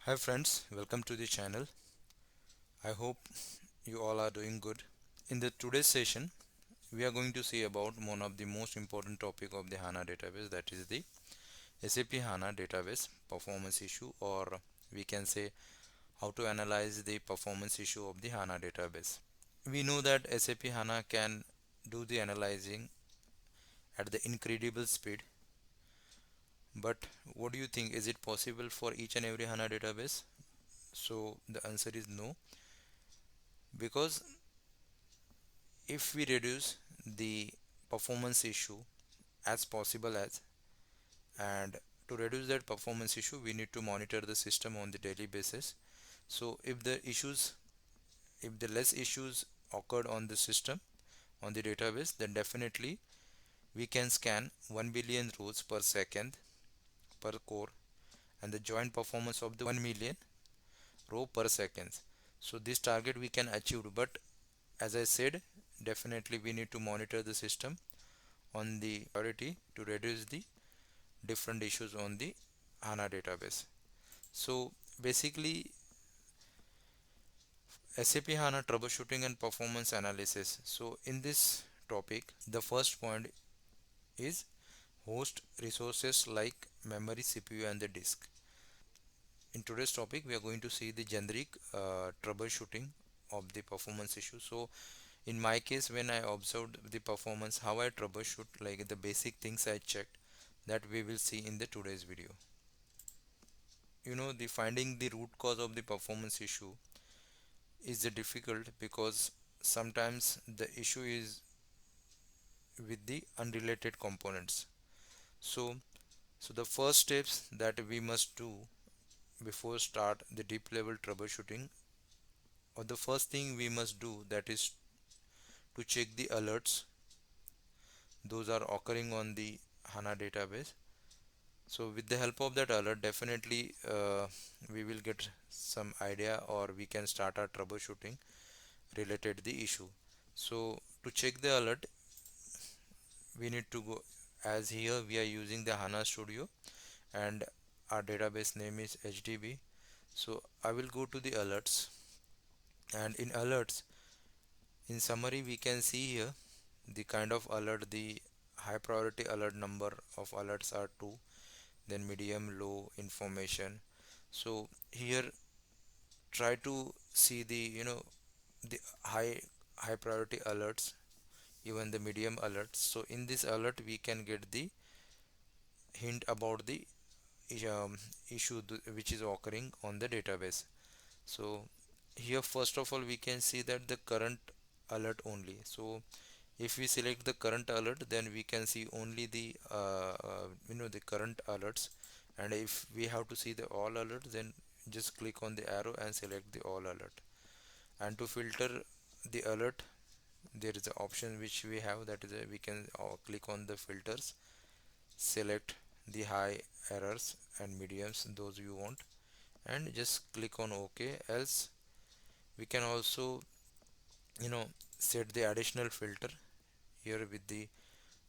Hi friends, welcome to the channel. I hope you all are doing good. In the today's session, we are going to see about one of the most important topic of the HANA database, that is the SAP HANA database performance issue, or we can say how to analyze the performance issue of the HANA database. We know that SAP HANA can do the analyzing at the incredible speed, but what do you think? Is it possible for each and every HANA database? So the answer is no, because if we reduce the performance issue as possible as, and to reduce that performance issue we need to monitor the system on the daily basis. So if the less issues occurred on the system, on the database, then definitely we can scan 1 billion rows per second per core, and the joint performance of the 1 million row per second. So this target we can achieve, but as I said, definitely we need to monitor the system on the priority to reduce the different issues on the HANA database. So basically, SAP HANA troubleshooting and performance analysis. So in this topic, the first point is host resources like memory, CPU, and the disk. In today's topic, we are going to see the generic troubleshooting of the performance issue. So in my case, when I observed the performance, how I troubleshoot, like the basic things I checked, that we will see in the today's video. The finding the root cause of the performance issue is difficult, because sometimes the issue is with the unrelated components. So so the first steps that we must do before start the deep level troubleshooting, or the first thing we must do, that is to check the alerts those are occurring on the HANA database. So with the help of that alert, definitely we will get some idea, or we can start our troubleshooting related the issue. So to check the alert, we need to go, as here we are using the HANA Studio and our database name is HDB. So I will go to the alerts, and in alerts, in summary, we can see here the kind of alert. The high priority alert number of alerts are 2, then medium, low information. So here try to see the the high priority alerts, even the medium alerts. So in this alert we can get the hint about the um, issue which is occurring on the database. So here first of all we can see that the current alert only. So if we select the current alert, then we can see only the the current alerts. And if we have to see the all alerts, then just click on the arrow and select the all alert. And to filter the alert, there is an option which we have, that is we can click on the filters, select the high errors and mediums, those you want, and just click on OK. Else we can also you know set the additional filter here with the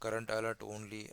current alert only,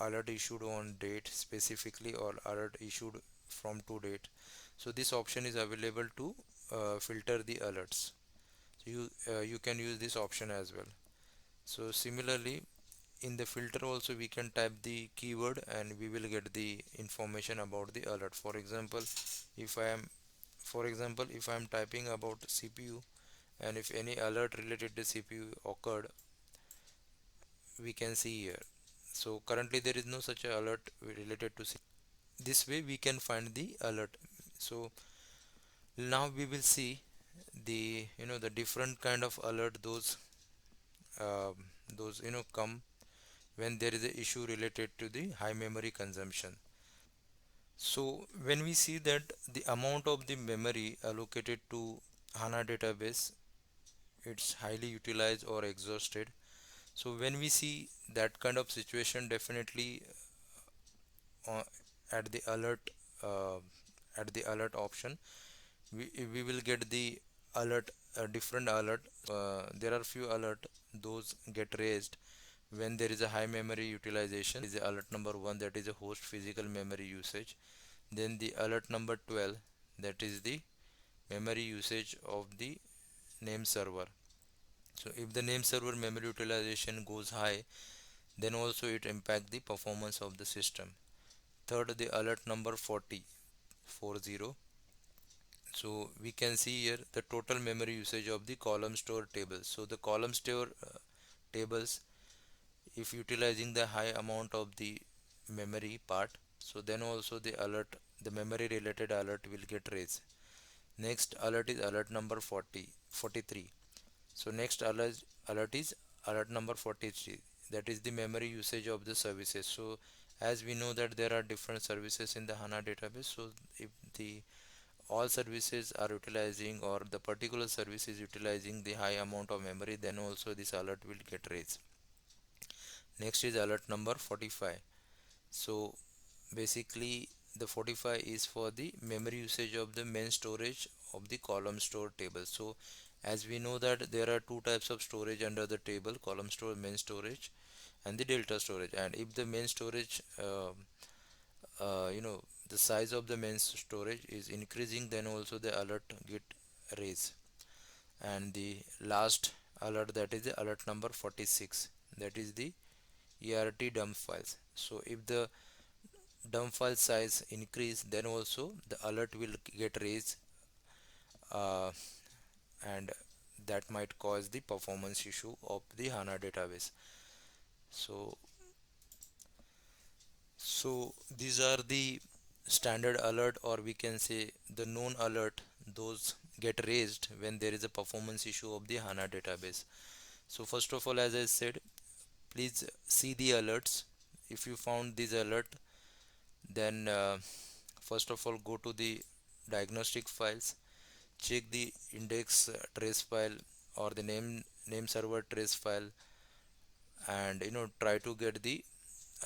alert issued on date specifically, or alert issued from to date. So this option is available to filter the alerts. So you can use this option as well. So similarly, in the filter also we can type the keyword and we will get the information about the alert. If I am if I am typing about CPU, and if any alert related to CPU occurred, we can see here. So currently there is no such a alert related to CPU. This way we can find the alert. So now we will see the the different kind of alert, uh, those come when there is a issue related to the high memory consumption. So when we see that the amount of the memory allocated to HANA database, it's highly utilized or exhausted. So when we see that kind of situation, definitely uh, at the alert uh, option, we will get the alert, a different alert. There are few alert those get raised when there is a high memory utilization. Is the alert number 1, that is a host physical memory usage. Then the alert number 12, that is the memory usage of the name server. So if the name server memory utilization goes high, then also it impact the performance of the system. Third, the alert number 40. So we can see here the total memory usage of the column store tables. So the column store tables, if utilizing the high amount of the memory part, so then also the memory related alert will get raised. Next alert is alert number 43. So next alert is alert number 43. That is the memory usage of the services. So as we know that there are different services in the HANA database. So if the all services are utilizing or the particular service is utilizing the high amount of memory, then also this alert will get raised. Next is alert number 45. So basically the 45 is for the memory usage of the main storage of the column store table. So as we know that there are two types of storage under the table: column store, main storage, and the delta storage. And if the main storage the size of the main storage is increasing, then also the alert get raised. And the last alert, that is the alert number 46, that is the ERT dump files. So if the dump file size increase, then also the alert will get raised, uh, and that might cause the performance issue of the HANA database. So so these are the standard alert, or we can say the known alert, those get raised when there is a performance issue of the HANA database. So first of all, as I said, please see the alerts. If you found this alert, then first of all go to the diagnostic files, check the index trace file or the name server trace file, and try to get the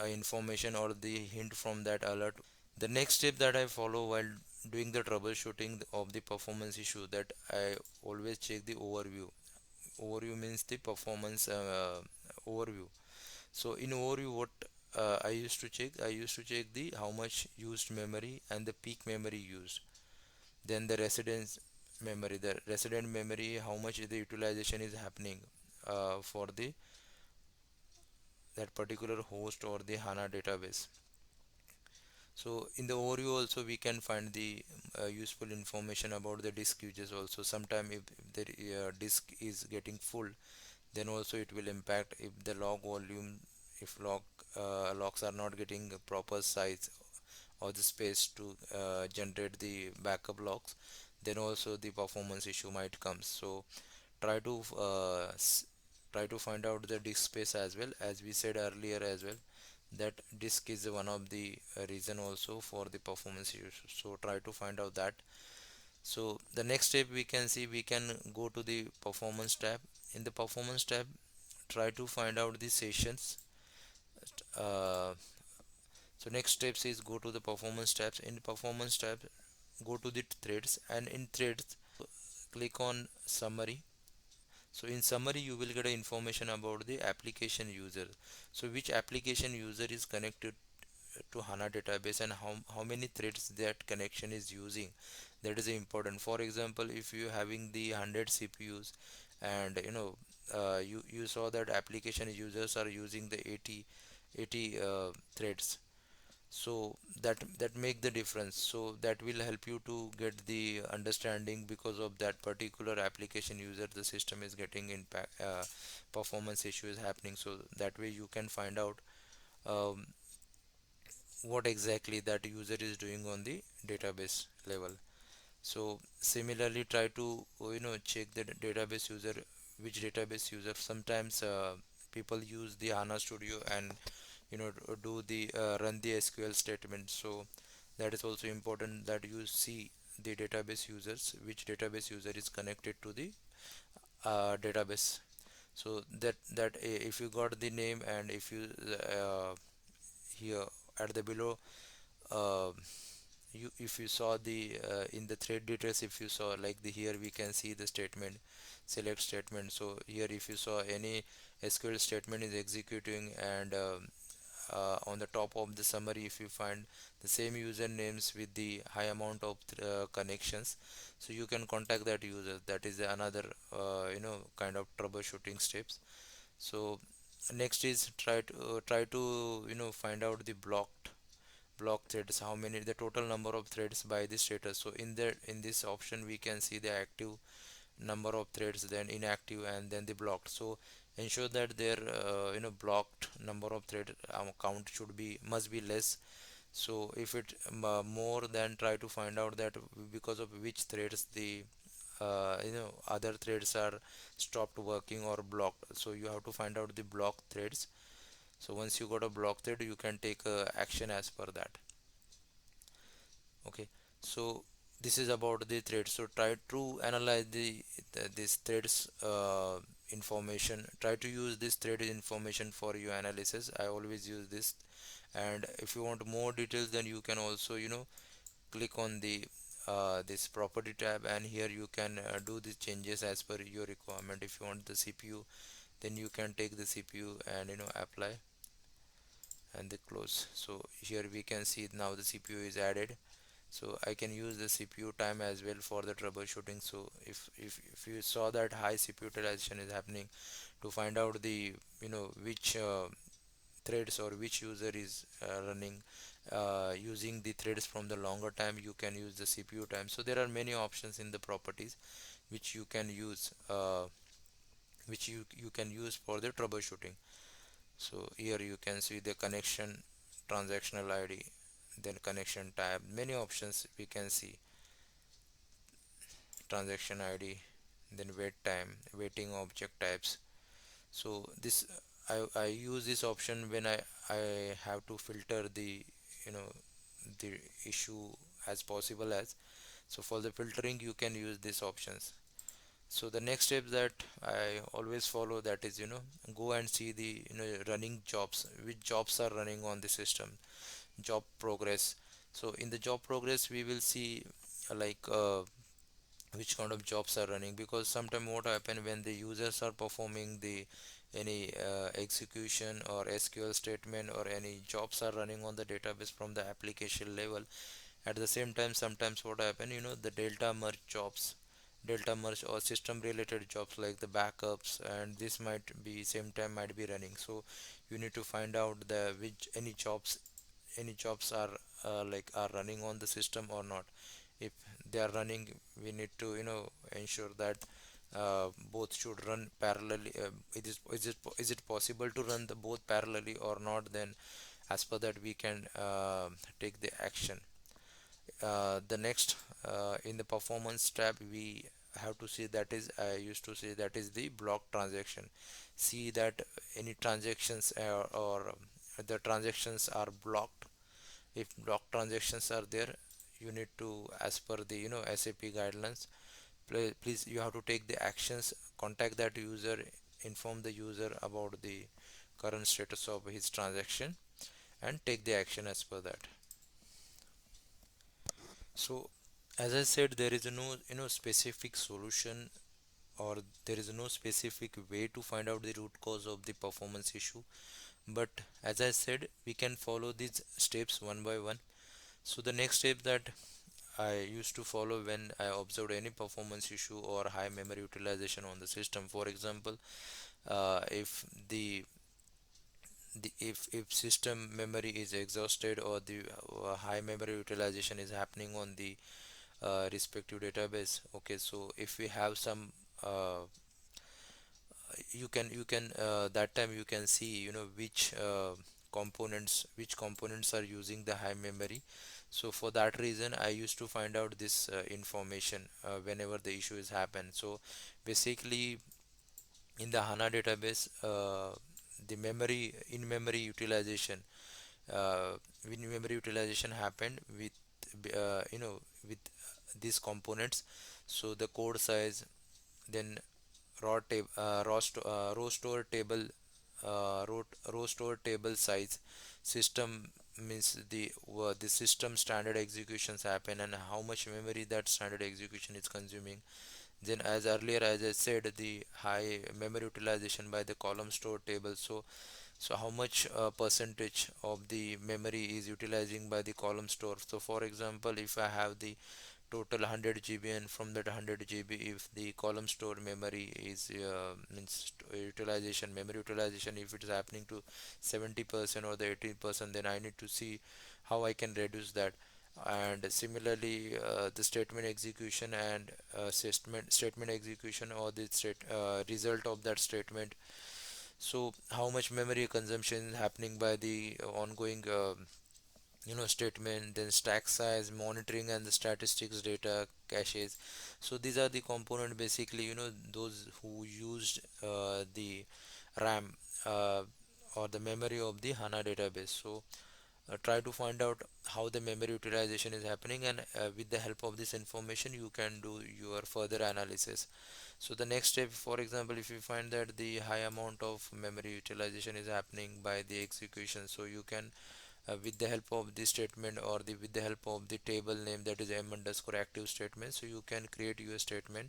information or the hint from that alert. The next step that I follow while doing the troubleshooting of the performance issue, that I always check the overview. Overview means the performance overview. So in overview, what I used to check the how much used memory and the peak memory used. Then the resident memory, how much the utilization is happening for the that particular host or the HANA database. So in the overview also we can find the useful information about the disk usage also. Sometime if the disk is getting full, then also it will impact if the log volume, if logs are not getting a proper size or the space to generate the backup logs, then also the performance issue might come. So try to try to find out the disk space as well, as we said earlier as well, that disk is one of the reason also for the performance issues. So try to find out that. So the next step, we can see, we can go to the performance tab. In the performance tab, try to find out the sessions. uh, so next steps is go to the performance tabs. In performance tab, go to the threads, and in threads click on summary. So in summary, you will get information about the application user. So which application user is connected to HANA database, and how many threads that connection is using. That is important. For example, if you having the 100 CPUs, and you saw that application users are using the 80 threads, so that make the difference. So that will help you to get the understanding, because of that particular application user the system is getting impact, performance issue is happening. So that way you can find out um, what exactly that user is doing on the database level. So similarly, try to check the database user, which database user. Sometimes people use the HANA Studio and do the run the SQL statement. So that is also important, that you see the database users, which database user is connected to the database. So if you got the name, and if you here at the below, uh, you if you saw the in the thread details, if you saw like the here we can see the statement, select statement. So here if you saw any SQL statement is executing, and on the top of the summary, if you find the same usernames with the high amount of connections, so you can contact that user. That is another kind of troubleshooting steps. So next is try to find out the block threads, how many, the total number of threads by the status. So in this option we can see the active number of threads, then inactive, and then the blocked. So ensure that their blocked number of thread count should be must be less. So if it more, then try to find out that because of which threads the other threads are stopped working or blocked. So you have to find out the blocked threads. So once you got a block thread, you can take action as per that. Okay, so this is about the thread. So try to analyze this threads information. Try to use this thread information for your analysis. I always use this. And if you want more details, then you can also click on the this property tab, and here you can do the changes as per your requirement. If you want the CPU, then you can take the CPU and apply and the close. So here we can see now the CPU is added. So I can use the CPU time as well for the troubleshooting. So if you saw that high CPU utilization is happening, to find out the which threads or which user is running using the threads from the longer time, you can use the CPU time. So there are many options in the properties which you can use which you can use for the troubleshooting. So here you can see the connection, transactional ID, then connection type, many options we can see. Transaction ID, then wait time, waiting object types. So this I use this option when I have to filter the you know the issue as possible as. So for the filtering you can use these options. So the next step that I always follow, that is go and see the running jobs, which jobs are running on the system, job progress. So in the job progress we will see like which kind of jobs are running, because sometimes what happen when the users are performing the any execution or SQL statement, or any jobs are running on the database from the application level. At the same time, sometimes what happen, the delta merge jobs, delta merge or system related jobs like the backups, and this might be same time might be running. So you need to find out the which any jobs are are running on the system or not. If they are running, we need to ensure that both should run parallelly. Is it possible to run the both parallelly or not? Then as per that we can take the action. The next in the performance tab we have to see, that is I used to say, that is the block transaction. See that any transactions or the transactions are blocked. If block transactions are there, you need to, as per the SAP guidelines, please you have to take the actions, contact that user, inform the user about the current status of his transaction, and take the action as per that. So as I said, there is no specific solution, or there is no specific way to find out the root cause of the performance issue. But as I said, we can follow these steps one by one. So the next step that I used to follow when I observed any performance issue or high memory utilization on the system. For example, if if system memory is exhausted, or the high memory utilization is happening on the respective database. Okay, so if we have some you can that time you can see which components are using the high memory. So for that reason I used to find out this information whenever the issue is happen. So basically in the HANA database, the memory utilization in memory utilization happened with with these components. So the code size, then row store table, row store table size, system means the system standard executions happen, and how much memory that standard execution is consuming. Then as earlier as I said, the high memory utilization by the column store table. So So how much percentage of the memory is utilizing by the column store. So for example, if I have the total 100 GB, and from that 100 GB, if the column store memory is means utilization, memory utilization, if it is happening to 70% or the 80%, then I need to see how I can reduce that. And similarly, the statement execution and statement execution, or the result of that statement. So how much memory consumption is happening by the ongoing statement, then stack size, monitoring, and the statistics data caches. So these are the component, basically, those who used the RAM, or the memory of the HANA database. So try to find out how the memory utilization is happening, and with the help of this information you can do your further analysis. So the next step, for example, if you find that the high amount of memory utilization is happening by the execution, so you can, with the help of the statement, or with the help of the table name, that is m underscore active statement, so you can create your statement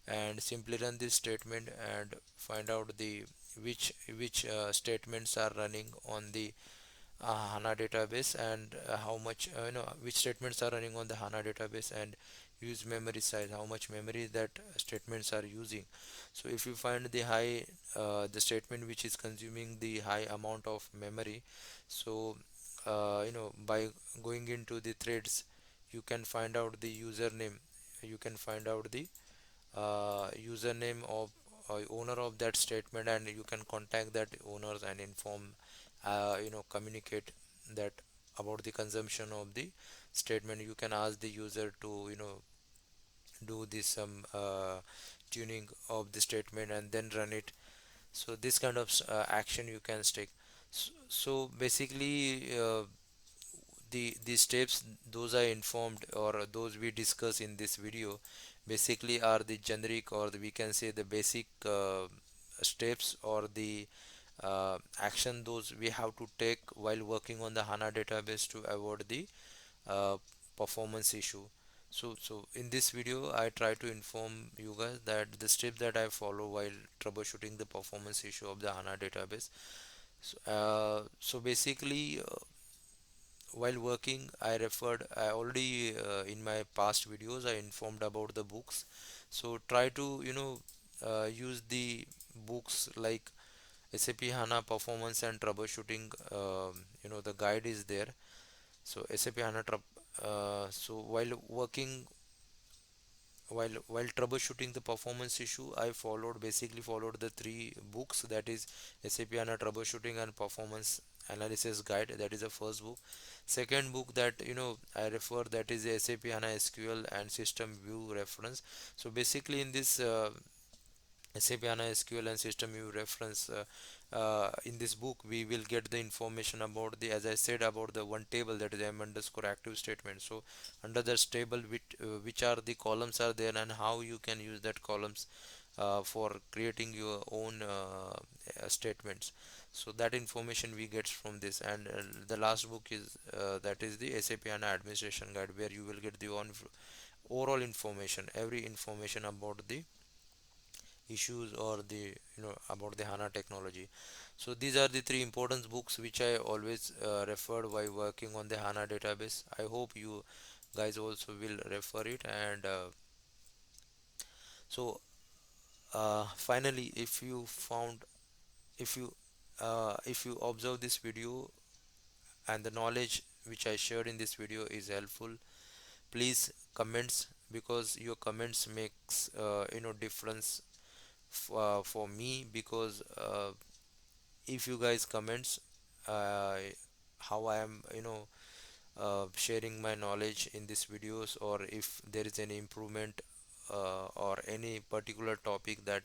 and simply run this statement and find out the which statements are running on the HANA database, and how much, which statements are running on the HANA database, and use memory size, how much memory that statements are using. So if you find the high, the statement which is consuming the high amount of memory, so by going into the threads, you can find out the username, you can find out the username of owner of that statement, and you can contact that owners and inform, communicate that about the consumption of the statement. You can ask the user to do this tuning of the statement and then run it. So this kind of action you can take. So basically, the steps those are informed, or those we discuss in this video, basically are the generic, or we can say the basic steps, or the action those we have to take while working on the HANA database to avoid the uh, performance issue. So in this video I try to inform you guys that the steps that I follow while troubleshooting the performance issue of the HANA database. So basically, while working, I already, in my past videos I informed about the books. So try to use the books like SAP HANA performance and troubleshooting. The guide is there. So SAP HANA so while troubleshooting the performance issue, I basically followed the three books, that is SAP HANA troubleshooting and performance analysis guide. That is the first book. Second book that I refer, that is the SAP HANA SQL and system view reference. So basically in this SAP HANA SQL and system view reference, in this book we will get the information about the, as I said, about the one table, that is m underscore active statement. So under this table, which are the columns are there, and how you can use that columns for creating your own statements. So that information we get from this. And the last book is, that is the SAP HANA administration guide, where you will get the overall information, every information about the issues, or the about the HANA technology. So these are the three important books which I always referred while working on the HANA database. I hope you guys also will refer it. And so finally, if you if you observe this video, and the knowledge which I shared in this video is helpful, please comments, because your comments makes difference for me, because if you guys comments uh, how I am sharing my knowledge in these videos, or if there is any improvement, or any particular topic that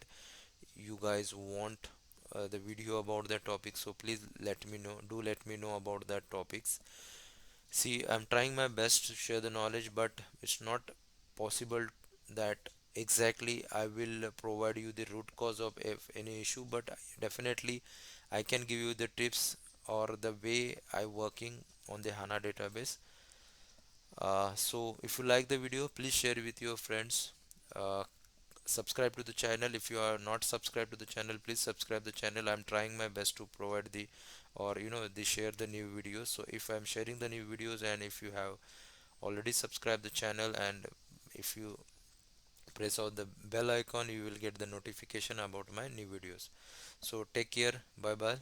you guys want the video about that topic, so please let me know, do let me know about that topics. See, I'm trying my best to share the knowledge, but it's not possible that exactly I will provide you the root cause of if any issue, but definitely I can give you the tips, or the way I working on the HANA database. So if you like the video, please share with your friends. Uh, subscribe to the channel. If you are not subscribed to the channel, please subscribe the channel. I'm trying my best to provide the, or the share the new videos. So if I'm sharing the new videos, and if you have already subscribed the channel, and if you press on the bell icon, you will get the notification about my new videos. So take care, bye bye.